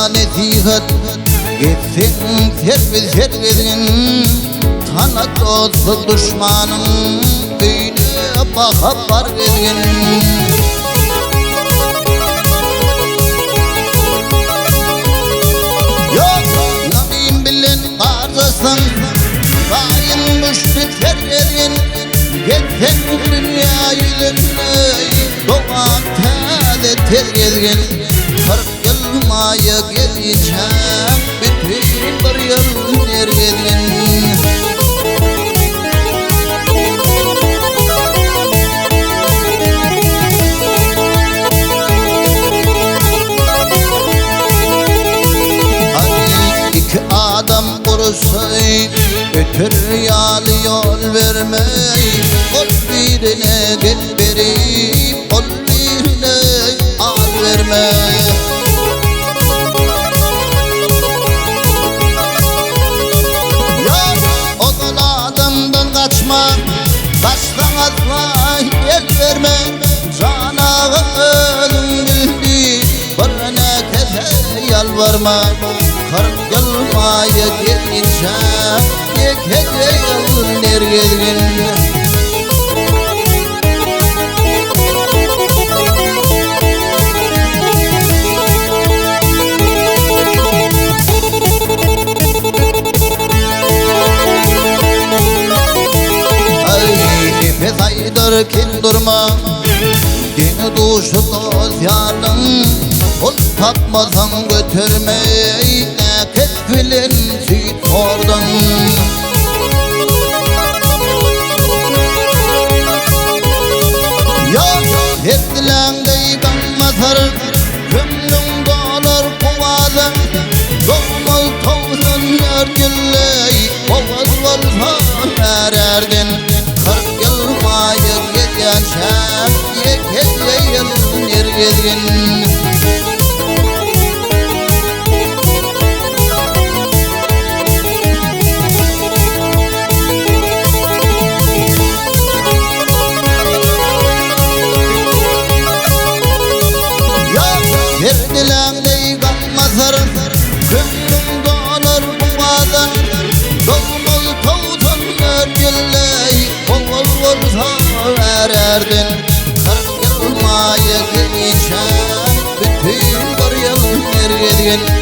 nesihat etsin servezin Tanı dostu düşmanın öyle bakapar vergin Yok namin bilen karzasın Bayın müşrik vergin Gitsen dünya yüzünü Doğan tade tergezgin 40 yıl maya geleceğim Bütün bir yıl nergezgin Adam kurusay ötür yalı yol vermey Ol birine gel vereyim Ol birine al vermey Ya oğul adamdan kaçma Baştan atma el verme Cana ölüm bildi Barına kese yalvarma 40 yıl maya gelince Yekece yılın nergezgin Ay nefes aydır kin durma Dini duşu dosyanın Ol tapmasan götürmeyi Ketfilen süt oradan Ya etdilendi kanmasar Gümlüm dolar kovadan Doğmaz tavsan ergilley Oğuz olsan ererdin 40 yıl maya geçen Yekece yıl nergezgin Verdilendi kanmasar Gümlüm dolar kovadan Doğmaz tavsan ergilley Oğuz olsan ererdin 40 yıl maya geçen Bütün bir yıl nergezgin